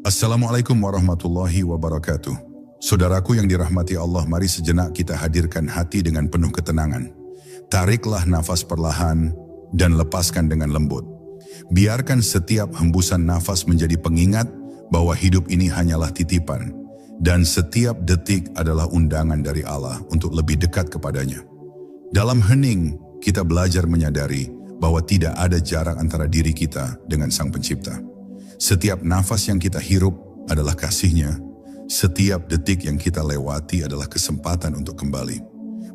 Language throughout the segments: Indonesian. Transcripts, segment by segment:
Assalamualaikum warahmatullahi wabarakatuh. Saudaraku yang dirahmati Allah, mari sejenak kita hadirkan hati dengan penuh ketenangan. Tariklah nafas perlahan dan lepaskan dengan lembut. Biarkan setiap hembusan nafas menjadi pengingat bahwa hidup ini hanyalah titipan dan setiap detik adalah undangan dari Allah untuk lebih dekat kepadanya. Dalam hening, kita belajar menyadari bahwa tidak ada jarak antara diri kita dengan Sang Pencipta. Setiap nafas yang kita hirup adalah kasih-Nya. Setiap detik yang kita lewati adalah kesempatan untuk kembali.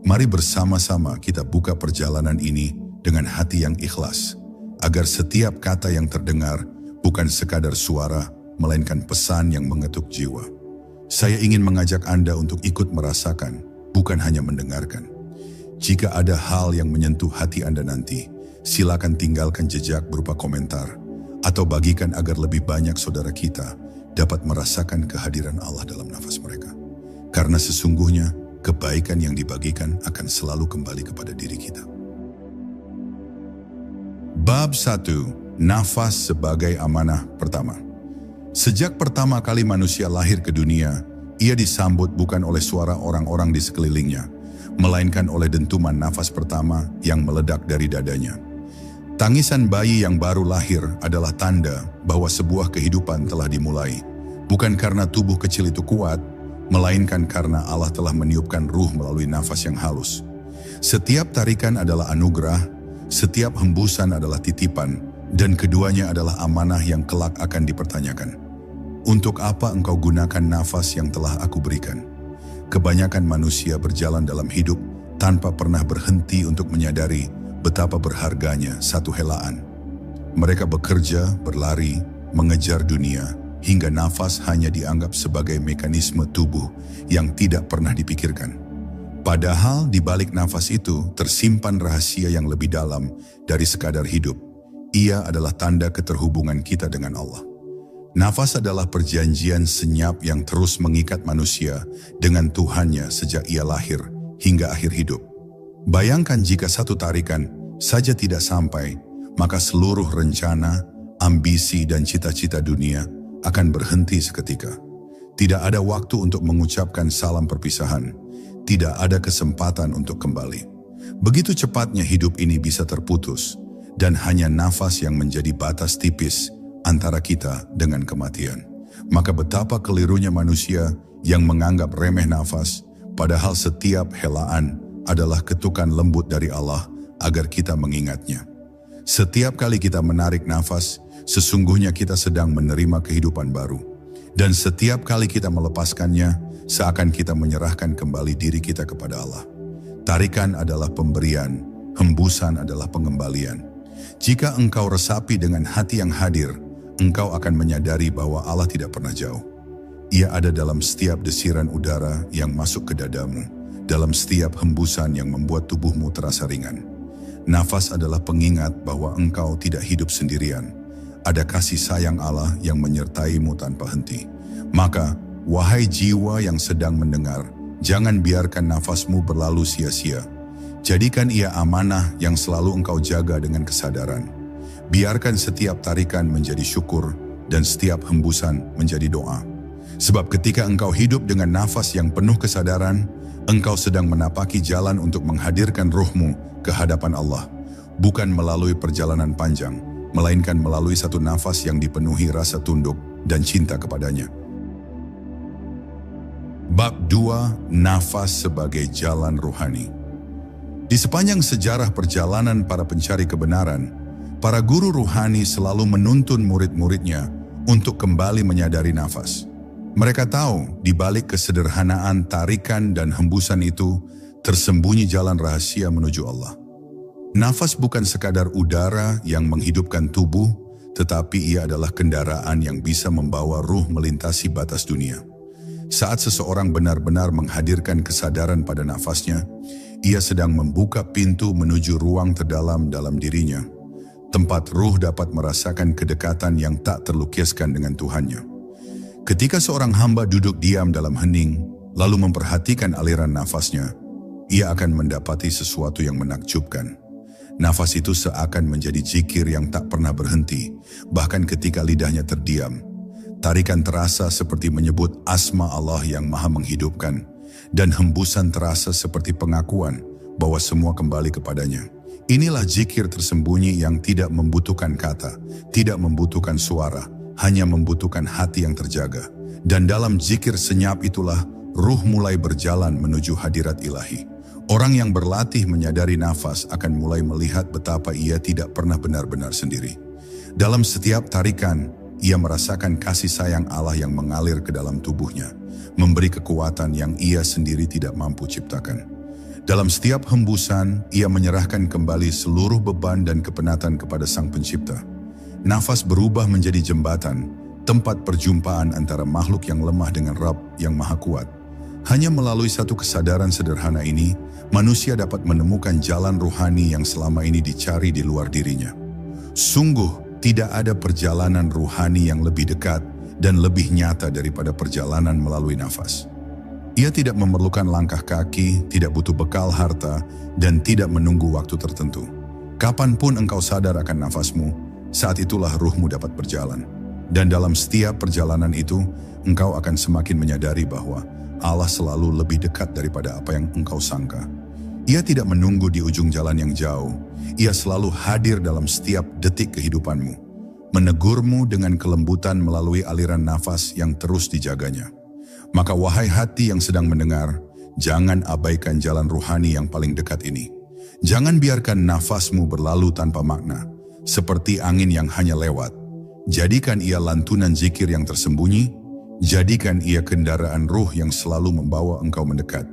Mari bersama-sama kita buka perjalanan ini dengan hati yang ikhlas, agar setiap kata yang terdengar bukan sekadar suara, melainkan pesan yang mengetuk jiwa. Saya ingin mengajak Anda untuk ikut merasakan, bukan hanya mendengarkan. Jika ada hal yang menyentuh hati Anda nanti, silakan tinggalkan jejak berupa komentar, atau bagikan agar lebih banyak saudara kita dapat merasakan kehadiran Allah dalam nafas mereka. Karena sesungguhnya kebaikan yang dibagikan akan selalu kembali kepada diri kita. Bab 1. Nafas sebagai amanah pertama. Sejak pertama kali manusia lahir ke dunia, ia disambut bukan oleh suara orang-orang di sekelilingnya, melainkan oleh dentuman nafas pertama yang meledak dari dadanya. Tangisan bayi yang baru lahir adalah tanda bahwa sebuah kehidupan telah dimulai, bukan karena tubuh kecil itu kuat, melainkan karena Allah telah meniupkan ruh melalui nafas yang halus. Setiap tarikan adalah anugerah, setiap hembusan adalah titipan, dan keduanya adalah amanah yang kelak akan dipertanyakan. Untuk apa engkau gunakan nafas yang telah aku berikan? Kebanyakan manusia berjalan dalam hidup tanpa pernah berhenti untuk menyadari betapa berharganya satu helaan. Mereka bekerja, berlari, mengejar dunia, hingga nafas hanya dianggap sebagai mekanisme tubuh yang tidak pernah dipikirkan. Padahal di balik nafas itu tersimpan rahasia yang lebih dalam dari sekadar hidup. Ia adalah tanda keterhubungan kita dengan Allah. Nafas adalah perjanjian senyap yang terus mengikat manusia dengan Tuhannya sejak ia lahir hingga akhir hidup. Bayangkan jika satu tarikan saja tidak sampai, maka seluruh rencana, ambisi dan cita-cita dunia akan berhenti seketika. Tidak ada waktu untuk mengucapkan salam perpisahan, tidak ada kesempatan untuk kembali. Begitu cepatnya hidup ini bisa terputus, dan hanya nafas yang menjadi batas tipis antara kita dengan kematian. Maka betapa kelirunya manusia yang menganggap remeh nafas, padahal setiap helaan adalah ketukan lembut dari Allah agar kita mengingatnya. Setiap kali kita menarik nafas, sesungguhnya kita sedang menerima kehidupan baru. Dan setiap kali kita melepaskannya, seakan kita menyerahkan kembali diri kita kepada Allah. Tarikan adalah pemberian, hembusan adalah pengembalian. Jika engkau resapi dengan hati yang hadir, engkau akan menyadari bahwa Allah tidak pernah jauh. Ia ada dalam setiap desiran udara yang masuk ke dadamu, dalam setiap hembusan yang membuat tubuhmu terasa ringan. Nafas adalah pengingat bahwa engkau tidak hidup sendirian. Ada kasih sayang Allah yang menyertaimu tanpa henti. Maka, wahai jiwa yang sedang mendengar, jangan biarkan nafasmu berlalu sia-sia. Jadikan ia amanah yang selalu engkau jaga dengan kesadaran. Biarkan setiap tarikan menjadi syukur dan setiap hembusan menjadi doa. Sebab ketika engkau hidup dengan nafas yang penuh kesadaran, engkau sedang menapaki jalan untuk menghadirkan ruhmu ke hadapan Allah, bukan melalui perjalanan panjang, melainkan melalui satu nafas yang dipenuhi rasa tunduk dan cinta kepadanya. Bab 2. Nafas sebagai jalan ruhani. Di sepanjang sejarah perjalanan para pencari kebenaran, para guru ruhani selalu menuntun murid-muridnya untuk kembali menyadari nafas. Mereka tahu di balik kesederhanaan tarikan dan hembusan itu tersembunyi jalan rahasia menuju Allah. Nafas bukan sekadar udara yang menghidupkan tubuh, tetapi ia adalah kendaraan yang bisa membawa ruh melintasi batas dunia. Saat seseorang benar-benar menghadirkan kesadaran pada nafasnya, ia sedang membuka pintu menuju ruang terdalam dalam dirinya, tempat ruh dapat merasakan kedekatan yang tak terlukiskan dengan Tuhannya. Ketika seorang hamba duduk diam dalam hening, lalu memperhatikan aliran nafasnya, ia akan mendapati sesuatu yang menakjubkan. Nafas itu seakan menjadi zikir yang tak pernah berhenti, bahkan ketika lidahnya terdiam. Tarikan terasa seperti menyebut asma Allah yang maha menghidupkan, dan hembusan terasa seperti pengakuan bahwa semua kembali kepadanya. Inilah zikir tersembunyi yang tidak membutuhkan kata, tidak membutuhkan suara, hanya membutuhkan hati yang terjaga. Dan dalam zikir senyap itulah ruh mulai berjalan menuju hadirat ilahi. Orang yang berlatih menyadari nafas akan mulai melihat betapa ia tidak pernah benar-benar sendiri. Dalam setiap tarikan, ia merasakan kasih sayang Allah yang mengalir ke dalam tubuhnya, memberi kekuatan yang ia sendiri tidak mampu ciptakan. Dalam setiap hembusan, ia menyerahkan kembali seluruh beban dan kepenatan kepada Sang Pencipta. Nafas berubah menjadi jembatan, tempat perjumpaan antara makhluk yang lemah dengan Rabb yang maha kuat. Hanya melalui satu kesadaran sederhana ini, manusia dapat menemukan jalan ruhani yang selama ini dicari di luar dirinya. Sungguh, tidak ada perjalanan ruhani yang lebih dekat dan lebih nyata daripada perjalanan melalui nafas. Ia tidak memerlukan langkah kaki, tidak butuh bekal harta, dan tidak menunggu waktu tertentu. Kapanpun engkau sadar akan nafasmu, saat itulah ruhmu dapat berjalan. Dan dalam setiap perjalanan itu, engkau akan semakin menyadari bahwa Allah selalu lebih dekat daripada apa yang engkau sangka. Ia tidak menunggu di ujung jalan yang jauh. Ia selalu hadir dalam setiap detik kehidupanmu, menegurmu dengan kelembutan melalui aliran nafas yang terus dijaganya. Maka wahai hati yang sedang mendengar, jangan abaikan jalan ruhani yang paling dekat ini. Jangan biarkan nafasmu berlalu tanpa makna, seperti angin yang hanya lewat. Jadikan ia lantunan zikir yang tersembunyi, jadikan ia kendaraan ruh yang selalu membawa engkau mendekat.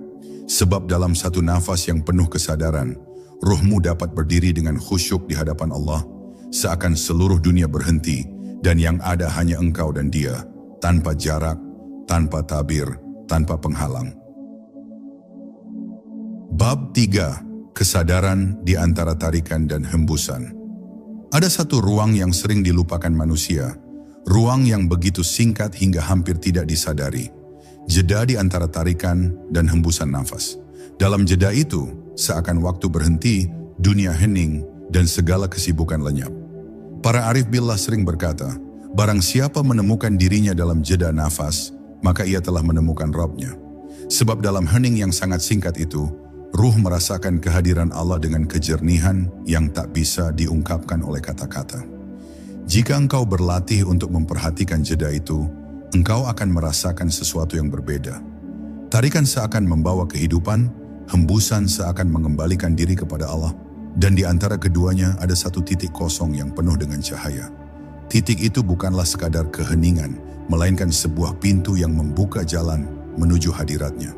Sebab dalam satu nafas yang penuh kesadaran, ruhmu dapat berdiri dengan khusyuk di hadapan Allah, seakan seluruh dunia berhenti, dan yang ada hanya engkau dan Dia, tanpa jarak, tanpa tabir, tanpa penghalang. Bab 3. Kesadaran di antara tarikan dan hembusan. Ada satu ruang yang sering dilupakan manusia, ruang yang begitu singkat hingga hampir tidak disadari. Jeda di antara tarikan dan hembusan nafas. Dalam jeda itu, seakan waktu berhenti, dunia hening, dan segala kesibukan lenyap. Para arif billah sering berkata, barang siapa menemukan dirinya dalam jeda nafas, maka ia telah menemukan Rabb-nya. Sebab dalam hening yang sangat singkat itu, ruh merasakan kehadiran Allah dengan kejernihan yang tak bisa diungkapkan oleh kata-kata. Jika engkau berlatih untuk memperhatikan jeda itu, engkau akan merasakan sesuatu yang berbeda. Tarikan seakan membawa kehidupan, hembusan seakan mengembalikan diri kepada Allah, dan di antara keduanya ada satu titik kosong yang penuh dengan cahaya. Titik itu bukanlah sekadar keheningan, melainkan sebuah pintu yang membuka jalan menuju hadiratnya.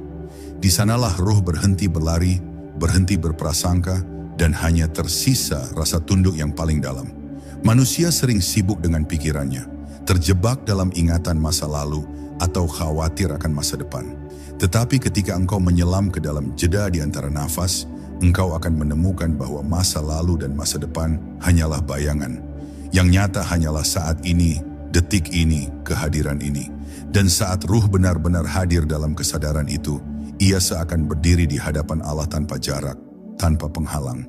Di sanalah ruh berhenti berlari, berhenti berprasangka, dan hanya tersisa rasa tunduk yang paling dalam. Manusia sering sibuk dengan pikirannya, terjebak dalam ingatan masa lalu atau khawatir akan masa depan. Tetapi ketika engkau menyelam ke dalam jeda di antara nafas, engkau akan menemukan bahwa masa lalu dan masa depan hanyalah bayangan. Yang nyata hanyalah saat ini, detik ini, kehadiran ini. Dan saat ruh benar-benar hadir dalam kesadaran itu, ia seakan berdiri di hadapan Allah tanpa jarak, tanpa penghalang.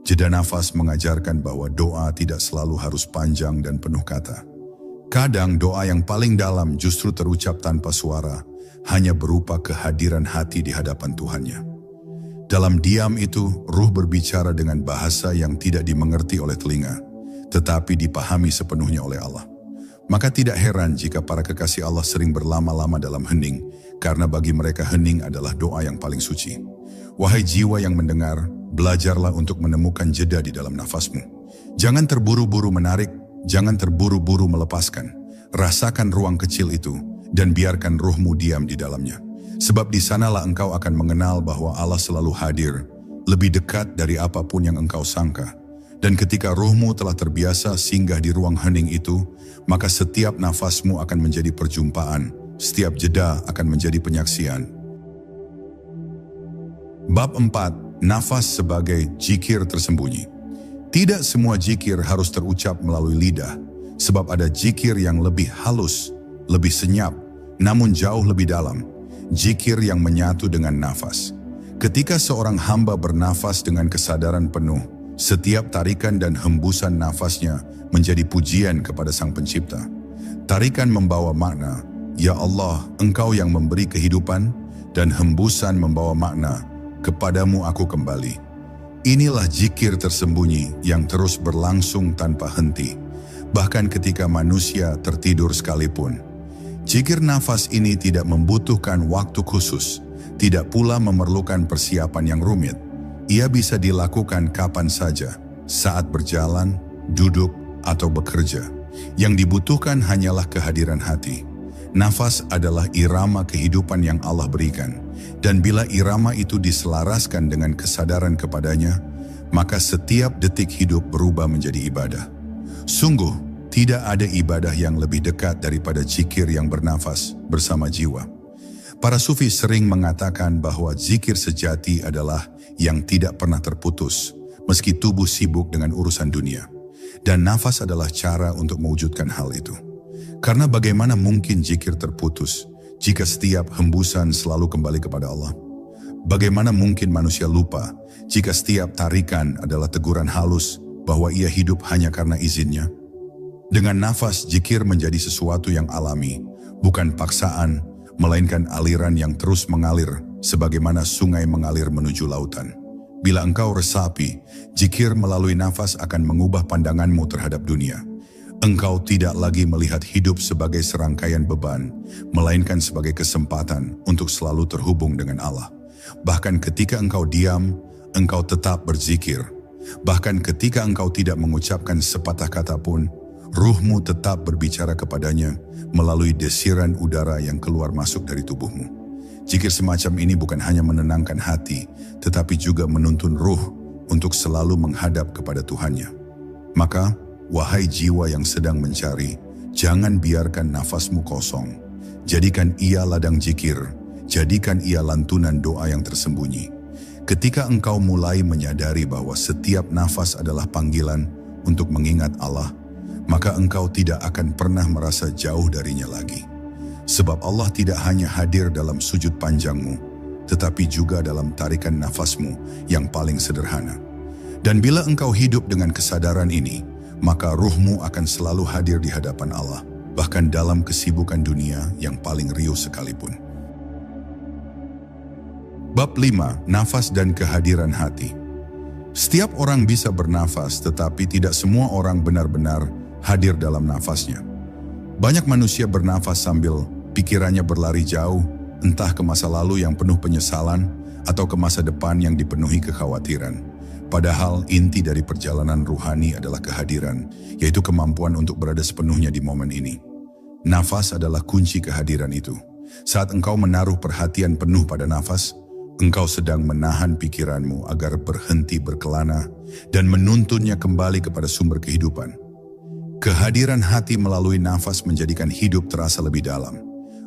Jeda nafas mengajarkan bahwa doa tidak selalu harus panjang dan penuh kata. Kadang doa yang paling dalam justru terucap tanpa suara, hanya berupa kehadiran hati di hadapan Tuhannya. Dalam diam itu, ruh berbicara dengan bahasa yang tidak dimengerti oleh telinga, tetapi dipahami sepenuhnya oleh Allah. Maka tidak heran jika para kekasih Allah sering berlama-lama dalam hening, karena bagi mereka hening adalah doa yang paling suci. Wahai jiwa yang mendengar, belajarlah untuk menemukan jeda di dalam nafasmu. Jangan terburu-buru menarik, jangan terburu-buru melepaskan. Rasakan ruang kecil itu, dan biarkan ruhmu diam di dalamnya. Sebab di sanalah engkau akan mengenal bahwa Allah selalu hadir, lebih dekat dari apapun yang engkau sangka. Dan ketika ruhmu telah terbiasa singgah di ruang hening itu, maka setiap nafasmu akan menjadi perjumpaan, setiap jeda akan menjadi penyaksian. Bab 4. Nafas sebagai zikir tersembunyi. Tidak semua zikir harus terucap melalui lidah, sebab ada zikir yang lebih halus, lebih senyap, namun jauh lebih dalam. Zikir yang menyatu dengan nafas. Ketika seorang hamba bernafas dengan kesadaran penuh, setiap tarikan dan hembusan nafasnya menjadi pujian kepada Sang Pencipta. Tarikan membawa makna, "Ya Allah, Engkau yang memberi kehidupan," dan hembusan membawa makna, "Kepadamu aku kembali." Inilah zikir tersembunyi yang terus berlangsung tanpa henti, bahkan ketika manusia tertidur sekalipun. Zikir nafas ini tidak membutuhkan waktu khusus, tidak pula memerlukan persiapan yang rumit. Ia bisa dilakukan kapan saja, saat berjalan, duduk, atau bekerja. Yang dibutuhkan hanyalah kehadiran hati. Nafas adalah irama kehidupan yang Allah berikan, dan bila irama itu diselaraskan dengan kesadaran kepadanya, maka setiap detik hidup berubah menjadi ibadah. Sungguh, tidak ada ibadah yang lebih dekat daripada zikir yang bernafas bersama jiwa. Para sufi sering mengatakan bahwa zikir sejati adalah yang tidak pernah terputus, meski tubuh sibuk dengan urusan dunia. Dan nafas adalah cara untuk mewujudkan hal itu. Karena bagaimana mungkin zikir terputus jika setiap hembusan selalu kembali kepada Allah? Bagaimana mungkin manusia lupa jika setiap tarikan adalah teguran halus bahwa ia hidup hanya karena izinnya? Dengan nafas, zikir menjadi sesuatu yang alami, bukan paksaan, melainkan aliran yang terus mengalir sebagaimana sungai mengalir menuju lautan. Bila engkau resapi, zikir melalui nafas akan mengubah pandanganmu terhadap dunia. Engkau tidak lagi melihat hidup sebagai serangkaian beban, melainkan sebagai kesempatan untuk selalu terhubung dengan Allah. Bahkan ketika engkau diam, engkau tetap berzikir. Bahkan ketika engkau tidak mengucapkan sepatah kata pun, ruhmu tetap berbicara kepadanya melalui desiran udara yang keluar masuk dari tubuhmu. Zikir semacam ini bukan hanya menenangkan hati, tetapi juga menuntun ruh untuk selalu menghadap kepada Tuhannya. Maka, wahai jiwa yang sedang mencari, jangan biarkan nafasmu kosong. Jadikan ia ladang zikir, jadikan ia lantunan doa yang tersembunyi. Ketika engkau mulai menyadari bahwa setiap nafas adalah panggilan untuk mengingat Allah, maka engkau tidak akan pernah merasa jauh darinya lagi. Sebab Allah tidak hanya hadir dalam sujud panjangmu, tetapi juga dalam tarikan nafasmu yang paling sederhana. Dan bila engkau hidup dengan kesadaran ini, maka ruhmu akan selalu hadir di hadapan Allah, bahkan dalam kesibukan dunia yang paling riuh sekalipun. Bab 5. Nafas dan kehadiran hati. Setiap orang bisa bernafas, tetapi tidak semua orang benar-benar hadir dalam nafasnya. Banyak manusia bernafas sambil pikirannya berlari jauh, entah ke masa lalu yang penuh penyesalan atau ke masa depan yang dipenuhi kekhawatiran. Padahal inti dari perjalanan ruhani adalah kehadiran, yaitu kemampuan untuk berada sepenuhnya di momen ini. Nafas adalah kunci kehadiran itu. Saat engkau menaruh perhatian penuh pada nafas, engkau sedang menahan pikiranmu agar berhenti berkelana dan menuntunnya kembali kepada sumber kehidupan. Kehadiran hati melalui nafas menjadikan hidup terasa lebih dalam.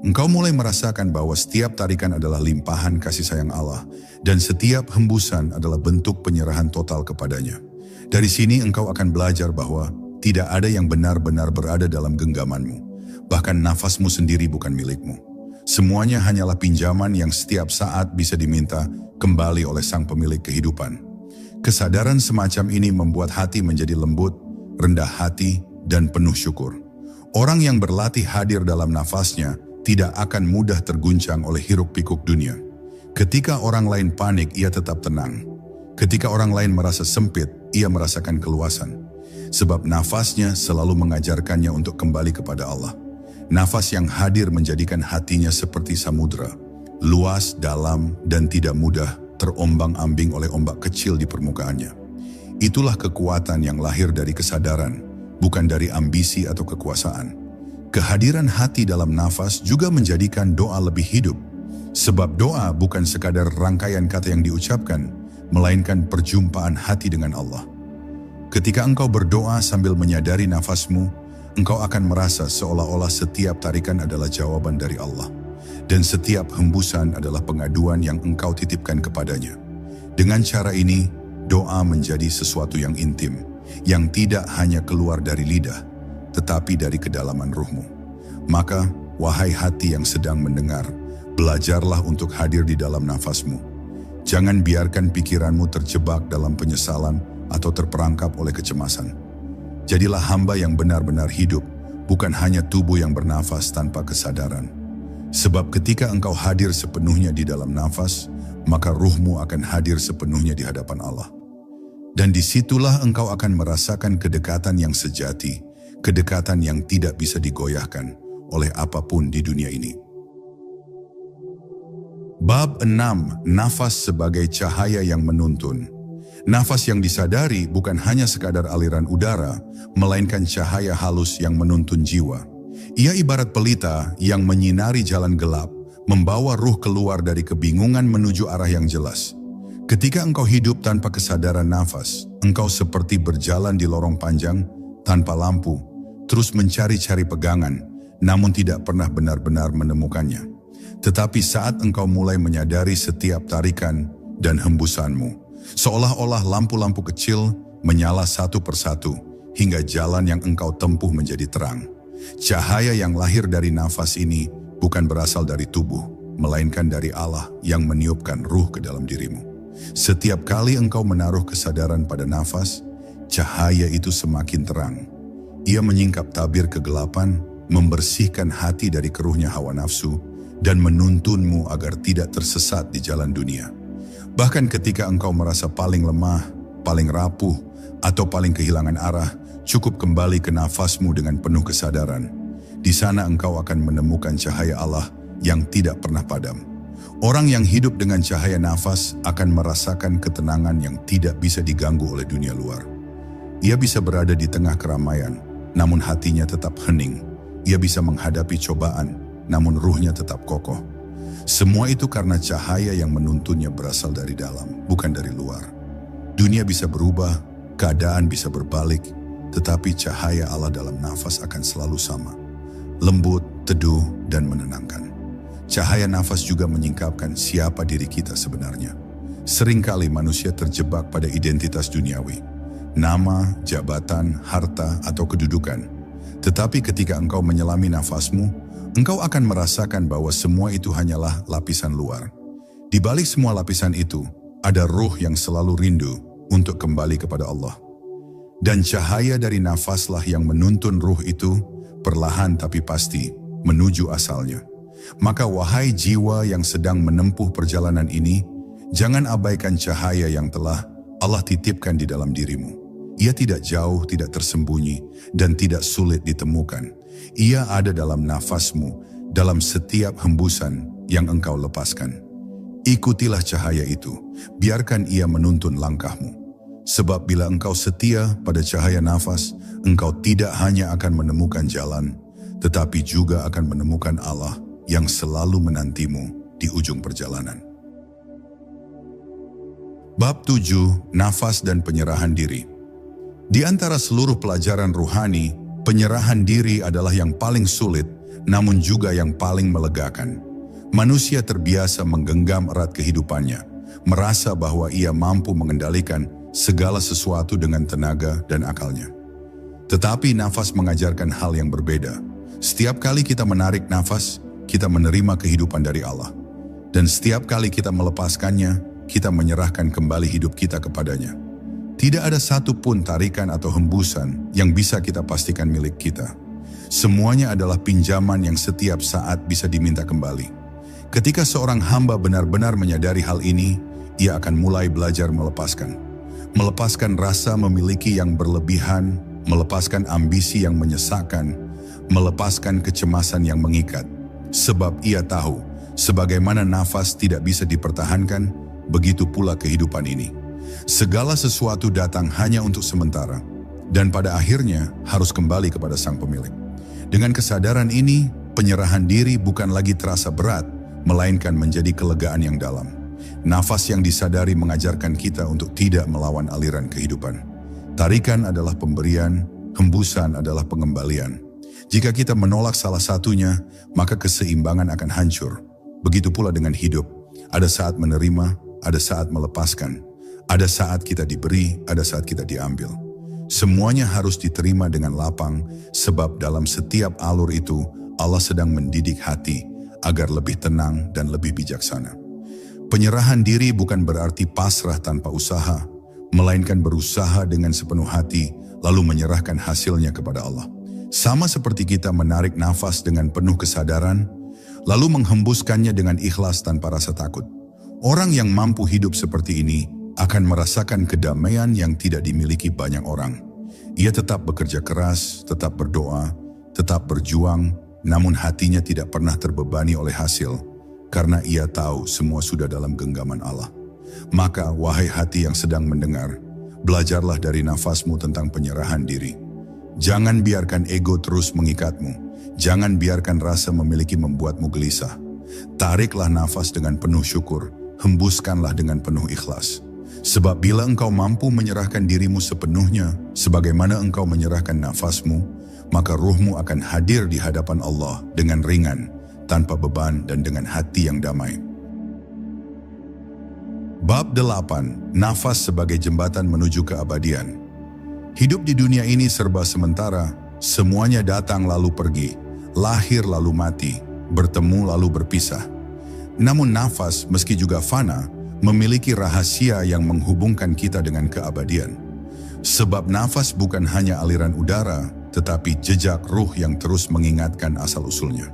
Engkau mulai merasakan bahwa setiap tarikan adalah limpahan kasih sayang Allah, dan setiap hembusan adalah bentuk penyerahan total kepadanya. Dari sini engkau akan belajar bahwa tidak ada yang benar-benar berada dalam genggamanmu. Bahkan nafasmu sendiri bukan milikmu. Semuanya hanyalah pinjaman yang setiap saat bisa diminta kembali oleh sang pemilik kehidupan. Kesadaran semacam ini membuat hati menjadi lembut, rendah hati, dan penuh syukur. Orang yang berlatih hadir dalam nafasnya tidak akan mudah terguncang oleh hiruk-pikuk dunia. Ketika orang lain panik, ia tetap tenang. Ketika orang lain merasa sempit, ia merasakan keluasan. Sebab nafasnya selalu mengajarkannya untuk kembali kepada Allah. Nafas yang hadir menjadikan hatinya seperti samudera, luas, dalam, dan tidak mudah terombang-ambing oleh ombak kecil di permukaannya. Itulah kekuatan yang lahir dari kesadaran, bukan dari ambisi atau kekuasaan. Kehadiran hati dalam nafas juga menjadikan doa lebih hidup. Sebab doa bukan sekadar rangkaian kata yang diucapkan, melainkan perjumpaan hati dengan Allah. Ketika engkau berdoa sambil menyadari nafasmu, engkau akan merasa seolah-olah setiap tarikan adalah jawaban dari Allah. Dan setiap hembusan adalah pengaduan yang engkau titipkan kepadanya. Dengan cara ini, doa menjadi sesuatu yang intim, yang tidak hanya keluar dari lidah, tetapi dari kedalaman ruhmu. Maka, wahai hati yang sedang mendengar, belajarlah untuk hadir di dalam nafasmu. Jangan biarkan pikiranmu terjebak dalam penyesalan atau terperangkap oleh kecemasan. Jadilah hamba yang benar-benar hidup, bukan hanya tubuh yang bernafas tanpa kesadaran. Sebab ketika engkau hadir sepenuhnya di dalam nafas, maka ruhmu akan hadir sepenuhnya di hadapan Allah. Dan disitulah engkau akan merasakan kedekatan yang sejati, kedekatan yang tidak bisa digoyahkan oleh apapun di dunia ini. Bab 6. Nafas sebagai cahaya yang menuntun. Nafas yang disadari bukan hanya sekadar aliran udara, melainkan cahaya halus yang menuntun jiwa. Ia ibarat pelita yang menyinari jalan gelap, membawa ruh keluar dari kebingungan menuju arah yang jelas. Ketika engkau hidup tanpa kesadaran nafas, engkau seperti berjalan di lorong panjang tanpa lampu, terus mencari-cari pegangan, namun tidak pernah benar-benar menemukannya. Tetapi saat engkau mulai menyadari setiap tarikan dan hembusanmu, seolah-olah lampu-lampu kecil menyala satu persatu hingga jalan yang engkau tempuh menjadi terang. Cahaya yang lahir dari nafas ini bukan berasal dari tubuh, melainkan dari Allah yang meniupkan ruh ke dalam dirimu. Setiap kali engkau menaruh kesadaran pada nafas, cahaya itu semakin terang. Ia menyingkap tabir kegelapan, membersihkan hati dari keruhnya hawa nafsu, dan menuntunmu agar tidak tersesat di jalan dunia. Bahkan ketika engkau merasa paling lemah, paling rapuh, atau paling kehilangan arah, cukup kembali ke nafasmu dengan penuh kesadaran. Di sana engkau akan menemukan cahaya Allah yang tidak pernah padam. Orang yang hidup dengan cahaya nafas akan merasakan ketenangan yang tidak bisa diganggu oleh dunia luar. Ia bisa berada di tengah keramaian, namun hatinya tetap hening. Ia bisa menghadapi cobaan, namun ruhnya tetap kokoh. Semua itu karena cahaya yang menuntunnya berasal dari dalam, bukan dari luar. Dunia bisa berubah, keadaan bisa berbalik, tetapi cahaya Allah dalam nafas akan selalu sama. Lembut, teduh, dan menenangkan. Cahaya nafas juga menyingkapkan siapa diri kita sebenarnya. Seringkali manusia terjebak pada identitas duniawi, nama, jabatan, harta, atau kedudukan. Tetapi ketika engkau menyelami nafasmu, engkau akan merasakan bahwa semua itu hanyalah lapisan luar. Di balik semua lapisan itu, ada ruh yang selalu rindu untuk kembali kepada Allah. Dan cahaya dari nafaslah yang menuntun ruh itu, perlahan tapi pasti, menuju asalnya. Maka wahai jiwa yang sedang menempuh perjalanan ini, jangan abaikan cahaya yang telah Allah titipkan di dalam dirimu. Ia tidak jauh, tidak tersembunyi, dan tidak sulit ditemukan. Ia ada dalam nafasmu, dalam setiap hembusan yang engkau lepaskan. Ikutilah cahaya itu, biarkan ia menuntun langkahmu. Sebab bila engkau setia pada cahaya nafas, engkau tidak hanya akan menemukan jalan, tetapi juga akan menemukan Allah yang selalu menantimu di ujung perjalanan. Bab 7. Nafas dan penyerahan diri. Di antara seluruh pelajaran ruhani, penyerahan diri adalah yang paling sulit, namun juga yang paling melegakan. Manusia terbiasa menggenggam erat kehidupannya, merasa bahwa ia mampu mengendalikan segala sesuatu dengan tenaga dan akalnya. Tetapi nafas mengajarkan hal yang berbeda. Setiap kali kita menarik nafas, kita menerima kehidupan dari Allah. Dan setiap kali kita melepaskannya, kita menyerahkan kembali hidup kita kepadanya. Tidak ada satu pun tarikan atau hembusan yang bisa kita pastikan milik kita. Semuanya adalah pinjaman yang setiap saat bisa diminta kembali. Ketika seorang hamba benar-benar menyadari hal ini, ia akan mulai belajar melepaskan. Melepaskan rasa memiliki yang berlebihan, melepaskan ambisi yang menyesakkan, melepaskan kecemasan yang mengikat. Sebab ia tahu, sebagaimana nafas tidak bisa dipertahankan, begitu pula kehidupan ini. Segala sesuatu datang hanya untuk sementara, dan pada akhirnya harus kembali kepada sang pemilik. Dengan kesadaran ini, penyerahan diri bukan lagi terasa berat, melainkan menjadi kelegaan yang dalam. Nafas yang disadari mengajarkan kita untuk tidak melawan aliran kehidupan. Tarikan adalah pemberian, hembusan adalah pengembalian. Jika kita menolak salah satunya, maka keseimbangan akan hancur. Begitu pula dengan hidup. Ada saat menerima, ada saat melepaskan. Ada saat kita diberi, ada saat kita diambil. Semuanya harus diterima dengan lapang, sebab dalam setiap alur itu, Allah sedang mendidik hati agar lebih tenang dan lebih bijaksana. Penyerahan diri bukan berarti pasrah tanpa usaha, melainkan berusaha dengan sepenuh hati, lalu menyerahkan hasilnya kepada Allah. Sama seperti kita menarik nafas dengan penuh kesadaran, lalu menghembuskannya dengan ikhlas tanpa rasa takut. Orang yang mampu hidup seperti ini akan merasakan kedamaian yang tidak dimiliki banyak orang. Ia tetap bekerja keras, tetap berdoa, tetap berjuang, namun hatinya tidak pernah terbebani oleh hasil, karena ia tahu semua sudah dalam genggaman Allah. Maka, wahai hati yang sedang mendengar, belajarlah dari nafasmu tentang penyerahan diri. Jangan biarkan ego terus mengikatmu. Jangan biarkan rasa memiliki membuatmu gelisah. Tariklah nafas dengan penuh syukur, hembuskanlah dengan penuh ikhlas. Sebab bila engkau mampu menyerahkan dirimu sepenuhnya, sebagaimana engkau menyerahkan nafasmu, maka ruhmu akan hadir di hadapan Allah dengan ringan, tanpa beban dan dengan hati yang damai. Bab 8. Nafas sebagai jembatan menuju keabadian. Hidup di dunia ini serba sementara, semuanya datang lalu pergi, lahir lalu mati, bertemu lalu berpisah. Namun nafas, meski juga fana, memiliki rahasia yang menghubungkan kita dengan keabadian. Sebab nafas bukan hanya aliran udara, tetapi jejak ruh yang terus mengingatkan asal-usulnya.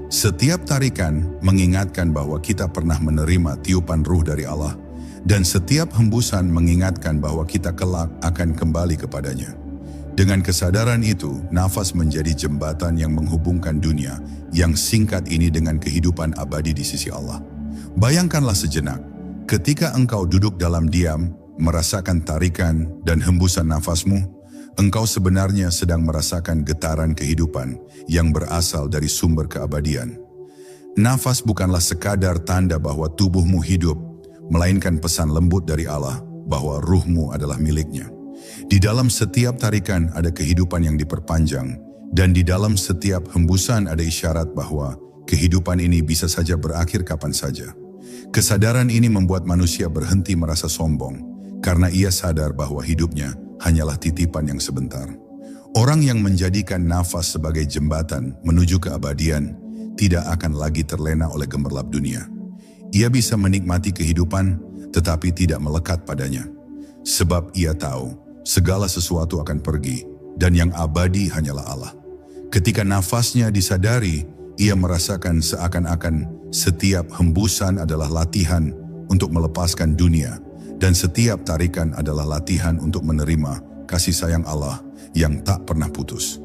Setiap tarikan mengingatkan bahwa kita pernah menerima tiupan ruh dari Allah, dan setiap hembusan mengingatkan bahwa kita kelak akan kembali kepadanya. Dengan kesadaran itu, nafas menjadi jembatan yang menghubungkan dunia yang singkat ini dengan kehidupan abadi di sisi Allah. Bayangkanlah sejenak, ketika engkau duduk dalam diam, merasakan tarikan dan hembusan nafasmu, engkau sebenarnya sedang merasakan getaran kehidupan yang berasal dari sumber keabadian. Nafas bukanlah sekadar tanda bahwa tubuhmu hidup, melainkan pesan lembut dari Allah bahwa ruhmu adalah miliknya. Di dalam setiap tarikan ada kehidupan yang diperpanjang, dan di dalam setiap hembusan ada isyarat bahwa kehidupan ini bisa saja berakhir kapan saja. Kesadaran ini membuat manusia berhenti merasa sombong, karena ia sadar bahwa hidupnya hanyalah titipan yang sebentar. Orang yang menjadikan nafas sebagai jembatan menuju keabadian tidak akan lagi terlena oleh gemerlap dunia. Ia bisa menikmati kehidupan, tetapi tidak melekat padanya. Sebab ia tahu, segala sesuatu akan pergi, dan yang abadi hanyalah Allah. Ketika nafasnya disadari, ia merasakan seakan-akan setiap hembusan adalah latihan untuk melepaskan dunia, dan setiap tarikan adalah latihan untuk menerima kasih sayang Allah yang tak pernah putus.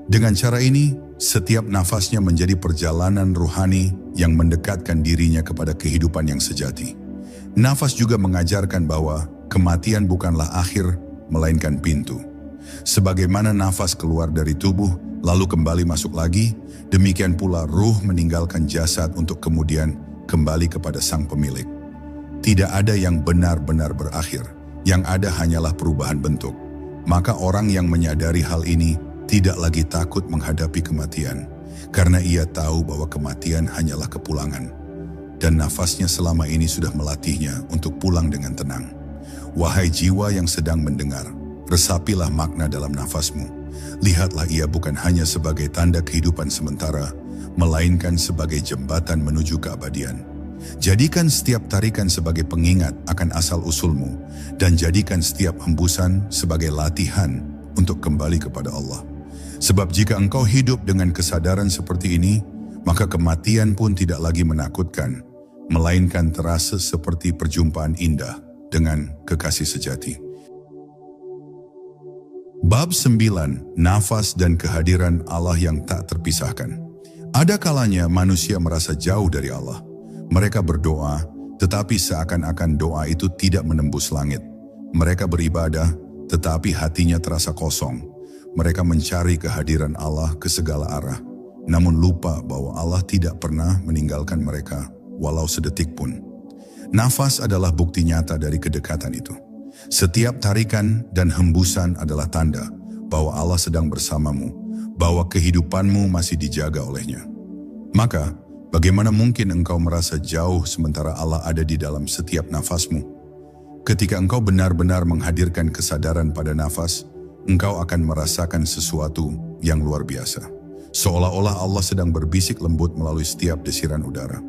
Dengan cara ini, setiap nafasnya menjadi perjalanan ruhani yang mendekatkan dirinya kepada kehidupan yang sejati. Nafas juga mengajarkan bahwa kematian bukanlah akhir, melainkan pintu. Sebagaimana nafas keluar dari tubuh, lalu kembali masuk lagi, demikian pula ruh meninggalkan jasad untuk kemudian kembali kepada sang pemilik. Tidak ada yang benar-benar berakhir, yang ada hanyalah perubahan bentuk. Maka orang yang menyadari hal ini tidak lagi takut menghadapi kematian, karena ia tahu bahwa kematian hanyalah kepulangan. Dan nafasnya selama ini sudah melatihnya untuk pulang dengan tenang. Wahai jiwa yang sedang mendengar, resapilah makna dalam nafasmu. Lihatlah ia bukan hanya sebagai tanda kehidupan sementara, melainkan sebagai jembatan menuju keabadian. Jadikan setiap tarikan sebagai pengingat akan asal-usulmu, dan jadikan setiap hembusan sebagai latihan untuk kembali kepada Allah. Sebab jika engkau hidup dengan kesadaran seperti ini, maka kematian pun tidak lagi menakutkan, melainkan terasa seperti perjumpaan indah dengan kekasih sejati. Bab 9. Nafas dan kehadiran Allah yang tak terpisahkan. Ada kalanya manusia merasa jauh dari Allah. Mereka berdoa, tetapi seakan-akan doa itu tidak menembus langit. Mereka beribadah, tetapi hatinya terasa kosong. Mereka mencari kehadiran Allah ke segala arah, namun lupa bahwa Allah tidak pernah meninggalkan mereka, walau sedetik pun. Nafas adalah bukti nyata dari kedekatan itu. Setiap tarikan dan hembusan adalah tanda bahwa Allah sedang bersamamu, bahwa kehidupanmu masih dijaga olehnya. Maka, bagaimana mungkin engkau merasa jauh sementara Allah ada di dalam setiap nafasmu? Ketika engkau benar-benar menghadirkan kesadaran pada nafas, engkau akan merasakan sesuatu yang luar biasa. Seolah-olah Allah sedang berbisik lembut melalui setiap desiran udara.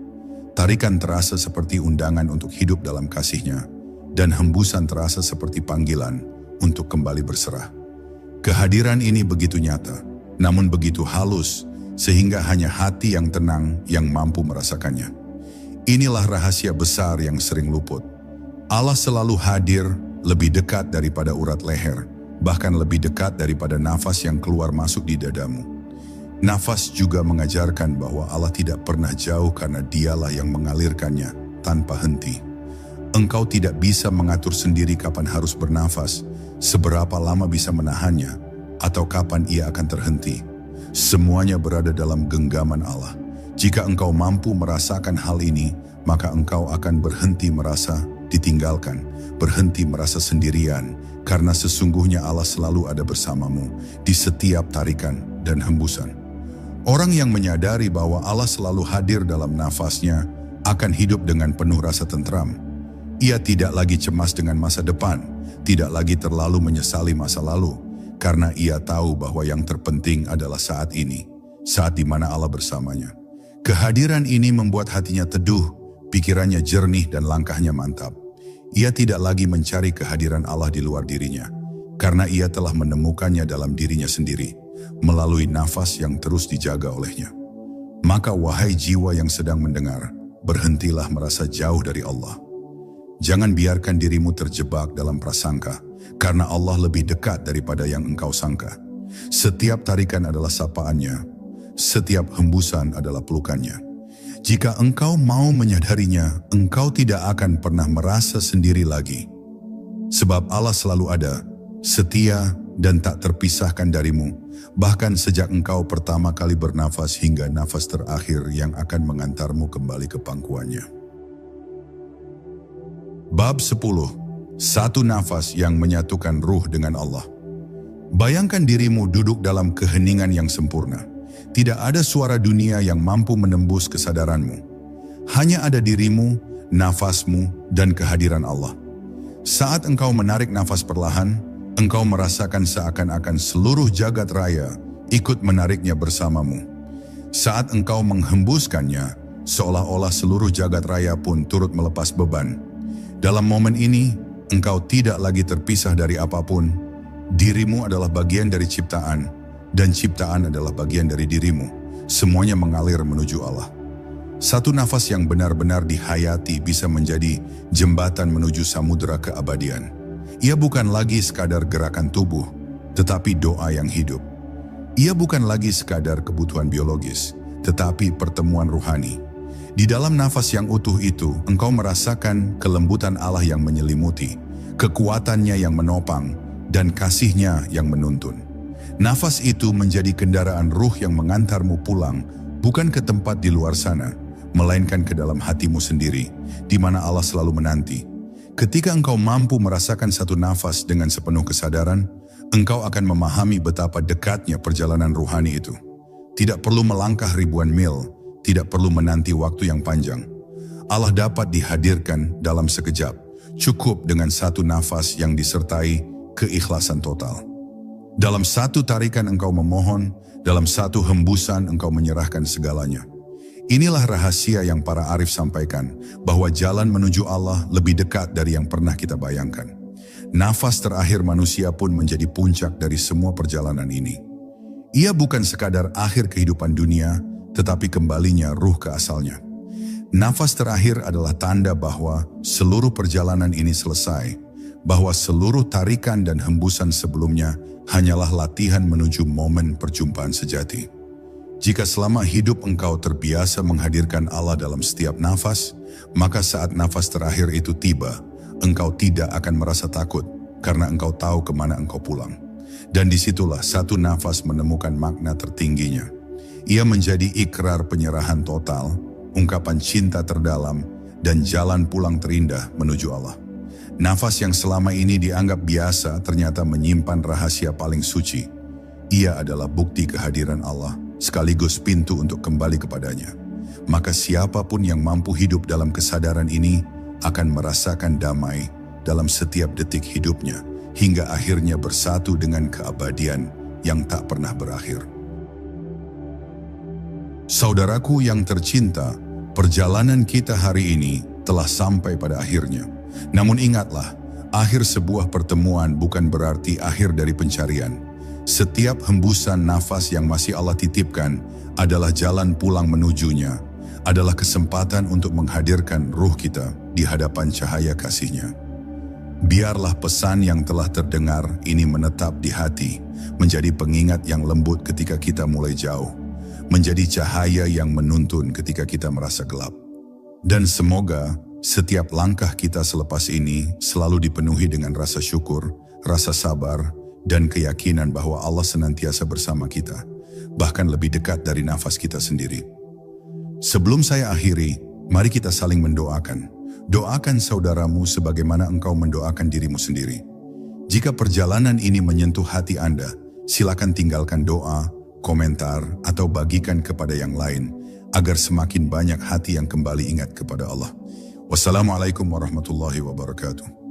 Tarikan terasa seperti undangan untuk hidup dalam kasih-Nya, dan hembusan terasa seperti panggilan untuk kembali berserah. Kehadiran ini begitu nyata, namun begitu halus sehingga hanya hati yang tenang yang mampu merasakannya. Inilah rahasia besar yang sering luput. Allah selalu hadir lebih dekat daripada urat leher, bahkan lebih dekat daripada nafas yang keluar masuk di dadamu. Nafas juga mengajarkan bahwa Allah tidak pernah jauh karena Dialah yang mengalirkannya tanpa henti. Engkau tidak bisa mengatur sendiri kapan harus bernafas, seberapa lama bisa menahannya, atau kapan ia akan terhenti. Semuanya berada dalam genggaman Allah. Jika engkau mampu merasakan hal ini, maka engkau akan berhenti merasa ditinggalkan, berhenti merasa sendirian, karena sesungguhnya Allah selalu ada bersamamu di setiap tarikan dan hembusan. Orang yang menyadari bahwa Allah selalu hadir dalam nafasnya akan hidup dengan penuh rasa tentram. Ia tidak lagi cemas dengan masa depan, tidak lagi terlalu menyesali masa lalu, karena ia tahu bahwa yang terpenting adalah saat ini, saat di mana Allah bersamanya. Kehadiran ini membuat hatinya teduh, pikirannya jernih dan langkahnya mantap. Ia tidak lagi mencari kehadiran Allah di luar dirinya, karena ia telah menemukannya dalam dirinya sendiri, melalui nafas yang terus dijaga olehnya. Maka wahai jiwa yang sedang mendengar, berhentilah merasa jauh dari Allah. Jangan biarkan dirimu terjebak dalam prasangka, karena Allah lebih dekat daripada yang engkau sangka. Setiap tarikan adalah sapaannya, setiap hembusan adalah pelukannya. Jika engkau mau menyadarinya, engkau tidak akan pernah merasa sendiri lagi. Sebab Allah selalu ada, setia dan tak terpisahkan darimu, bahkan sejak engkau pertama kali bernafas hingga nafas terakhir yang akan mengantarmu kembali ke pangkuannya. Bab 10. Satu nafas yang menyatukan ruh dengan Allah. Bayangkan dirimu duduk dalam keheningan yang sempurna. Tidak ada suara dunia yang mampu menembus kesadaranmu. Hanya ada dirimu, nafasmu, dan kehadiran Allah. Saat engkau menarik nafas perlahan, engkau merasakan seakan-akan seluruh jagat raya ikut menariknya bersamamu. Saat engkau menghembuskannya, seolah-olah seluruh jagat raya pun turut melepas beban. Dalam momen ini, engkau tidak lagi terpisah dari apapun. Dirimu adalah bagian dari ciptaan, dan ciptaan adalah bagian dari dirimu. Semuanya mengalir menuju Allah. Satu nafas yang benar-benar dihayati bisa menjadi jembatan menuju samudera keabadian. Ia bukan lagi sekadar gerakan tubuh, tetapi doa yang hidup. Ia bukan lagi sekadar kebutuhan biologis, tetapi pertemuan ruhani. Di dalam nafas yang utuh itu, engkau merasakan kelembutan Allah yang menyelimuti, kekuatannya yang menopang, dan kasih-Nya yang menuntun. Nafas itu menjadi kendaraan ruh yang mengantarmu pulang, bukan ke tempat di luar sana, melainkan ke dalam hatimu sendiri, di mana Allah selalu menanti. Ketika engkau mampu merasakan satu nafas dengan sepenuh kesadaran, engkau akan memahami betapa dekatnya perjalanan ruhani itu. Tidak perlu melangkah ribuan mil, tidak perlu menanti waktu yang panjang. Allah dapat dihadirkan dalam sekejap, cukup dengan satu nafas yang disertai keikhlasan total. Dalam satu tarikan engkau memohon, dalam satu hembusan engkau menyerahkan segalanya. Inilah rahasia yang para arif sampaikan, bahwa jalan menuju Allah lebih dekat dari yang pernah kita bayangkan. Nafas terakhir manusia pun menjadi puncak dari semua perjalanan ini. Ia bukan sekadar akhir kehidupan dunia, tetapi kembalinya ruh ke asalnya. Nafas terakhir adalah tanda bahwa seluruh perjalanan ini selesai, bahwa seluruh tarikan dan hembusan sebelumnya hanyalah latihan menuju momen perjumpaan sejati. Jika selama hidup engkau terbiasa menghadirkan Allah dalam setiap nafas, maka saat nafas terakhir itu tiba, engkau tidak akan merasa takut karena engkau tahu kemana engkau pulang. Dan disitulah satu nafas menemukan makna tertingginya. Ia menjadi ikrar penyerahan total, ungkapan cinta terdalam, dan jalan pulang terindah menuju Allah. Nafas yang selama ini dianggap biasa ternyata menyimpan rahasia paling suci. Ia adalah bukti kehadiran Allah, sekaligus pintu untuk kembali kepadanya. Maka siapapun yang mampu hidup dalam kesadaran ini akan merasakan damai dalam setiap detik hidupnya, hingga akhirnya bersatu dengan keabadian yang tak pernah berakhir. Saudaraku yang tercinta, perjalanan kita hari ini telah sampai pada akhirnya. Namun ingatlah, akhir sebuah pertemuan bukan berarti akhir dari pencarian. Setiap hembusan nafas yang masih Allah titipkan adalah jalan pulang menujunya, adalah kesempatan untuk menghadirkan ruh kita di hadapan cahaya kasih-Nya. Biarlah pesan yang telah terdengar ini menetap di hati, menjadi pengingat yang lembut ketika kita mulai jauh, menjadi cahaya yang menuntun ketika kita merasa gelap. Dan semoga setiap langkah kita selepas ini selalu dipenuhi dengan rasa syukur, rasa sabar, dan keyakinan bahwa Allah senantiasa bersama kita, bahkan lebih dekat dari nafas kita sendiri. Sebelum saya akhiri, mari kita saling mendoakan. Doakan saudaramu sebagaimana engkau mendoakan dirimu sendiri. Jika perjalanan ini menyentuh hati Anda, silakan tinggalkan doa, komentar, atau bagikan kepada yang lain, agar semakin banyak hati yang kembali ingat kepada Allah. Wassalamualaikum warahmatullahi wabarakatuh.